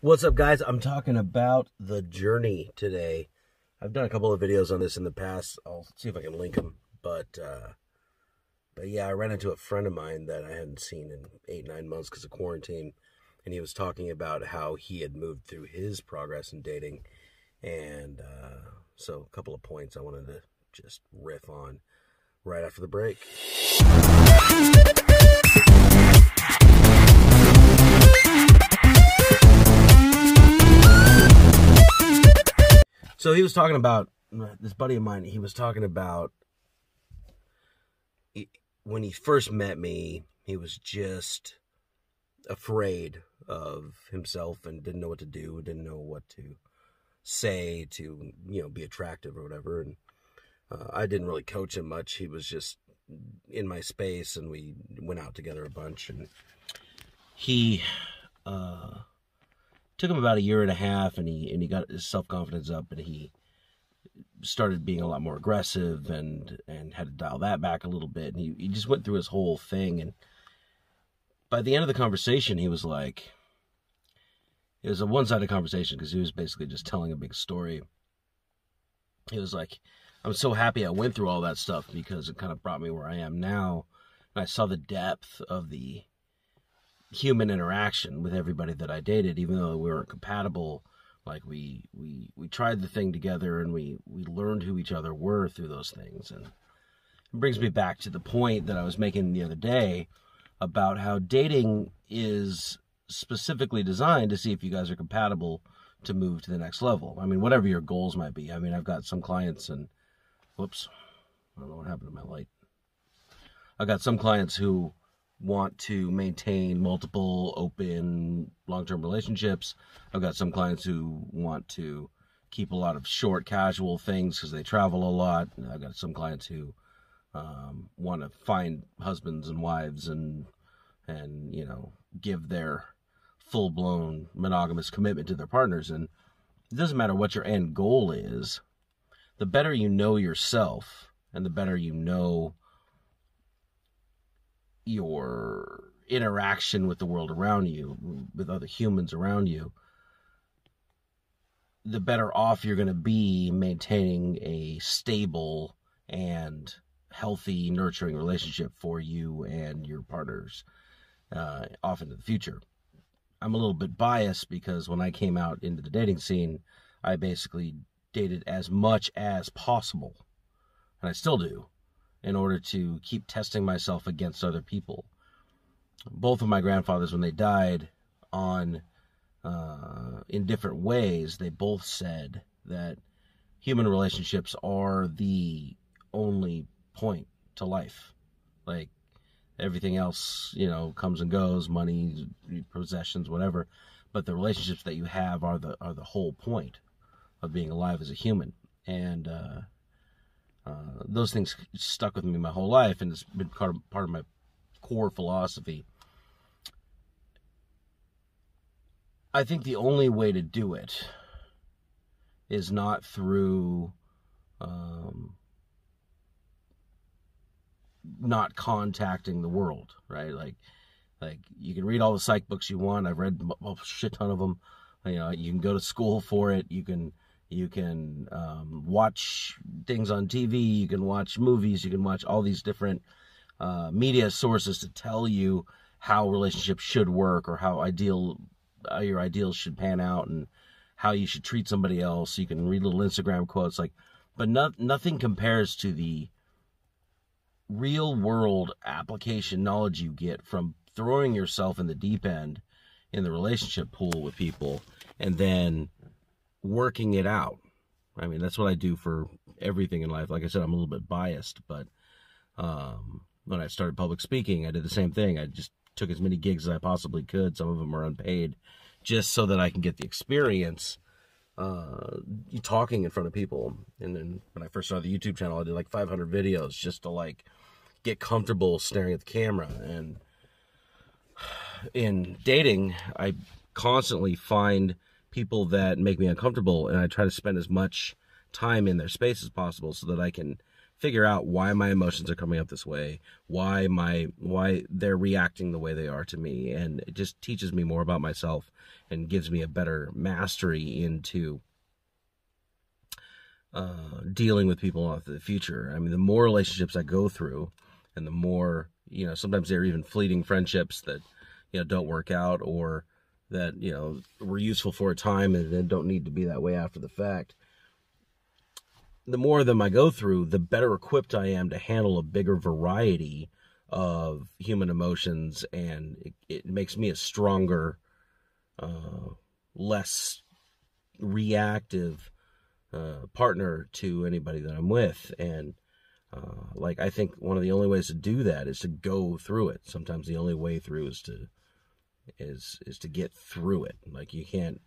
What's up, guys? I'm talking about The Journey today. I've done a couple of videos on this in the past. I'll see if I can link them. But yeah, I ran into a friend of mine that I hadn't seen in 8-9 months because of quarantine. And he was talking about how he had moved through his progress in dating. And so a couple of points I wanted to just riff on right after the break. So he was talking about, this buddy of mine, he was talking about when he first met me, he was just afraid of himself and didn't know what to do, didn't know what to say to, be attractive or whatever. And I didn't really coach him much. He was just in my space and we went out together a bunch. And he took him about 1.5 years and he got his self-confidence up and he started being a lot more aggressive and had to dial that back a little bit. And he just went through his whole thing. And by the end of the conversation, he was like, it was a one-sided conversation because he was basically just telling a big story. He was like, I'm so happy I went through all that stuff because it kind of brought me where I am now. And I saw the depth of the human interaction with everybody that I dated, even though we weren't compatible. Like we tried the thing together and we learned who each other were through those things. And it brings me back to the point that I was making the other day about how dating is specifically designed to see if you guys are compatible to move to the next level. I mean, whatever your goals might be. I mean, I've got some clients and, whoops, I don't know what happened to my light. I've got some clients who want to maintain multiple open long-term relationships. I've got some clients who want to keep a lot of short casual things because they travel a lot. I've got some clients who want to find husbands and wives and give their full-blown monogamous commitment to their partners. And it doesn't matter what your end goal is. The better you know yourself and the better you know your interaction with the world around you, with other humans around you, the better off you're going to be maintaining a stable and healthy, nurturing relationship for you and your partners off into the future. I'm a little bit biased because when I came out into the dating scene, I basically dated as much as possible, and I still do, in order to keep testing myself against other people. Both of my grandfathers, when they died in different ways, they both said that human relationships are the only point to life. Like, everything else, comes and goes, money, possessions, whatever. But the relationships that you have are the whole point of being alive as a human. And those things stuck with me my whole life, and it's been part of my core philosophy. I think the only way to do it is not through not contacting the world, right? Like you can read all the psych books you want. I've read a shit ton of them. You can go to school for it. You can watch things on TV, you can watch movies, you can watch all these different media sources to tell you how relationships should work or how your ideals should pan out and how you should treat somebody else. You can read little Instagram quotes, but nothing compares to the real world application knowledge you get from throwing yourself in the deep end in the relationship pool with people and then working it out. I mean, that's what I do for everything in life. Like I said, I'm a little bit biased, but when I started public speaking, I did the same thing. I just took as many gigs as I possibly could. Some of them are unpaid, just so that I can get the experience talking in front of people. And then when I first started the YouTube channel, I did 500 videos just to get comfortable staring at the camera. And in dating, I constantly find people that make me uncomfortable, and I try to spend as much time in their space as possible so that I can figure out why my emotions are coming up this way, why they're reacting the way they are to me, and it just teaches me more about myself and gives me a better mastery into dealing with people in the future. I mean, the more relationships I go through, and the more, sometimes they're even fleeting friendships that, don't work out, or that, were useful for a time and then don't need to be that way after the fact. The more of them I go through, the better equipped I am to handle a bigger variety of human emotions, and it makes me a stronger, less reactive partner to anybody that I'm with. And I think one of the only ways to do that is to go through it. Sometimes the only way through is to get through it. Like you can't.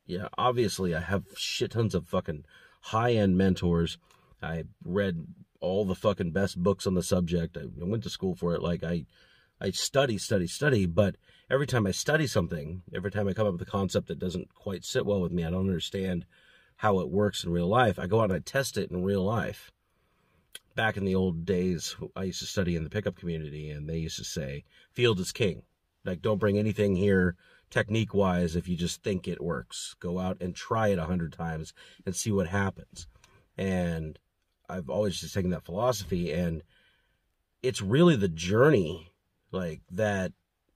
Yeah, obviously I have shit tons of fucking high-end mentors. I read all the fucking best books on the subject. I went to school for it. Like I study, but every time I study something, every time I come up with a concept that doesn't quite sit well with me, I don't understand how it works in real life, I go out and I test it in real life. Back in the old days, I used to study in the pickup community, and they used to say, field is king. Like, don't bring anything here technique-wise if you just think it works. Go out and try it 100 times and see what happens. And I've always just taken that philosophy, and it's really the journey, like, that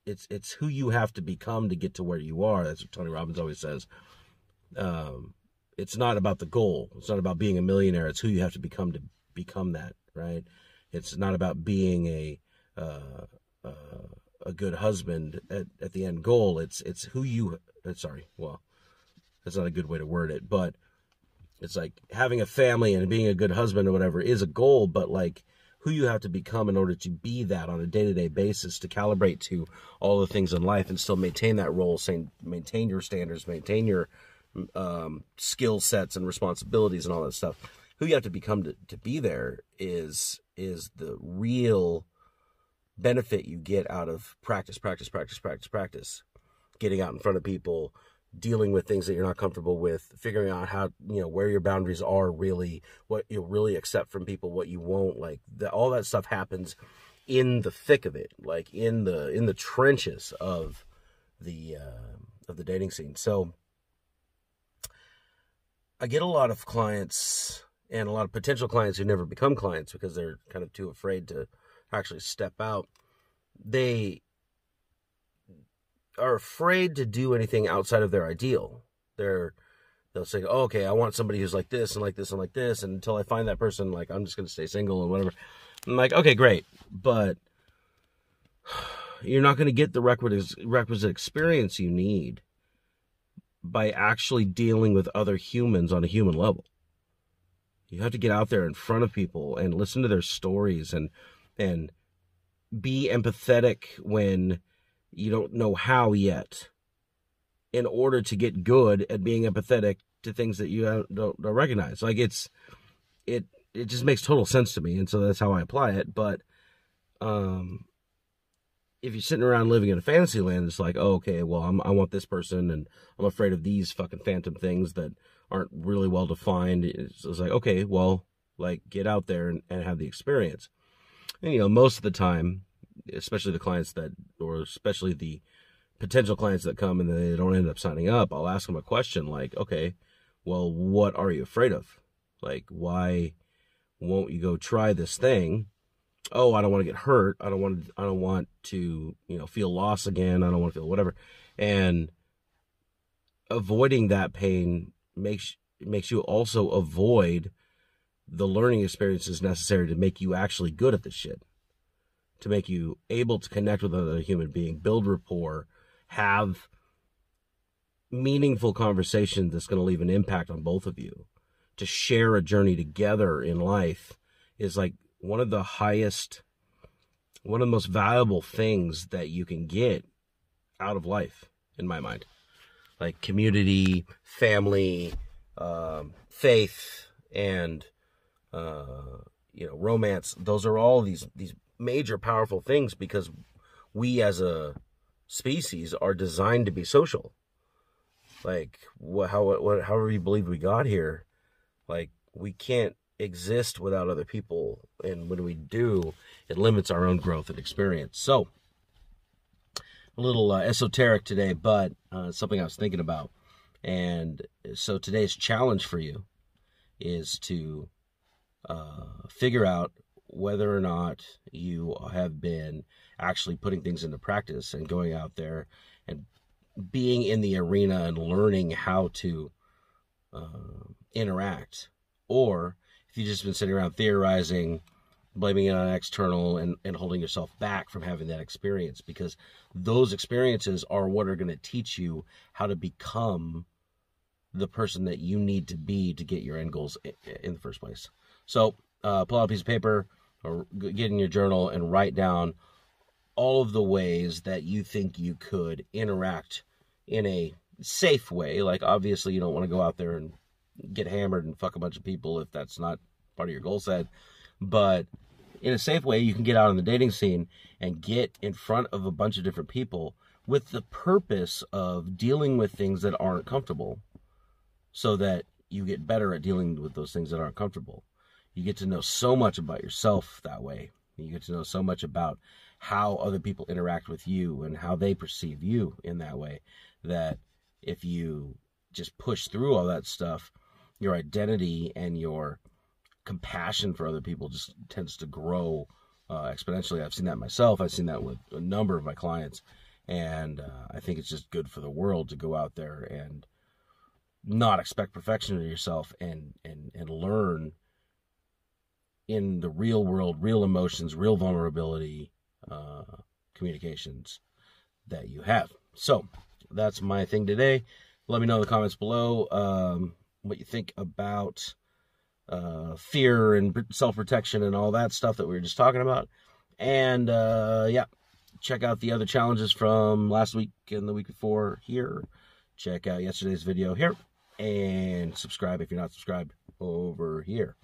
it's who you have to become to get to where you are. That's what Tony Robbins always says. It's not about the goal. It's not about being a millionaire. It's who you have to become that, right? It's not about being a good husband at the end goal. It's who you, sorry, well, that's not a good way to word it, but it's like having a family and being a good husband or whatever is a goal, but like who you have to become in order to be that on a day-to-day basis, to calibrate to all the things in life and still maintain that role, maintain your standards, maintain your skill sets and responsibilities and all that stuff. Who you have to become to be there is the real benefit you get out of practice, getting out in front of people, dealing with things that you're not comfortable with, figuring out how, where your boundaries are really, what you'll really accept from people, what you won't. Like all that stuff happens in the thick of it, like in the trenches of the dating scene. So I get a lot of clients and a lot of potential clients who never become clients because they're kind of too afraid to actually step out. They are afraid to do anything outside of their ideal. They'll say, oh, okay, I want somebody who's like this and like this and like this, and until I find that person, like, I'm just going to stay single and whatever. I'm like, okay, great, but you're not going to get the requisite experience you need by actually dealing with other humans on a human level. You have to get out there in front of people and listen to their stories and be empathetic when you don't know how yet, in order to get good at being empathetic to things that you don't recognize. Like it just makes total sense to me, and so that's how I apply it. But if you're sitting around living in a fantasy land, it's like, oh, okay, well, I want this person, and I'm afraid of these fucking phantom things that aren't really well defined. It's like, okay, well, like, get out there and have the experience. And, most of the time, especially the clients or especially the potential clients that come and they don't end up signing up, I'll ask them a question like, okay, well, what are you afraid of? Like, why won't you go try this thing? Oh, I don't want to get hurt. I don't want to, feel loss again. I don't want to feel whatever. And avoiding that pain makes you also avoid the learning experiences necessary to make you actually good at this shit, to make you able to connect with another human being, build rapport, have meaningful conversation that's going to leave an impact on both of you. To share a journey together in life is like one of the most valuable things that you can get out of life, in my mind. Like community, family, faith, and romance. Those are all these major powerful things because we as a species are designed to be social. Like however you believe we got here, like we can't exist without other people, and when we do, it limits our own growth and experience. So, a little esoteric today, but something I was thinking about. And so today's challenge for you is to figure out whether or not you have been actually putting things into practice and going out there and being in the arena and learning how to interact, or if you've just been sitting around theorizing, blaming it on external, and holding yourself back from having that experience, because those experiences are what are going to teach you how to become the person that you need to be to get your end goals in the first place. So pull out a piece of paper or get in your journal and write down all of the ways that you think you could interact in a safe way. Like, obviously you don't want to go out there and get hammered and fuck a bunch of people if that's not part of your goal set, but in a safe way you can get out on the dating scene and get in front of a bunch of different people with the purpose of dealing with things that aren't comfortable, so that you get better at dealing with those things that aren't comfortable. You get to know so much about yourself that way. You get to know so much about how other people interact with you and how they perceive you in that way, that if you just push through all that stuff, your identity and your compassion for other people just tends to grow exponentially. I've seen that myself. I've seen that with a number of my clients, and I think it's just good for the world to go out there and not expect perfection of yourself and learn in the real world, real emotions, real vulnerability, communications that you have. So that's my thing today. Let me know in the comments below what you think about fear and self-protection and all that stuff that we were just talking about. And yeah, check out the other challenges from last week and the week before here. Check out yesterday's video here, and subscribe if you're not subscribed over here.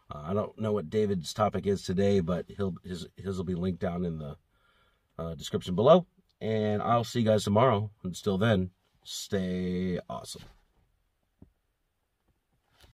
I don't know what David's topic is today, but his will be linked down in the description below. And I'll see you guys tomorrow. Until then, stay awesome.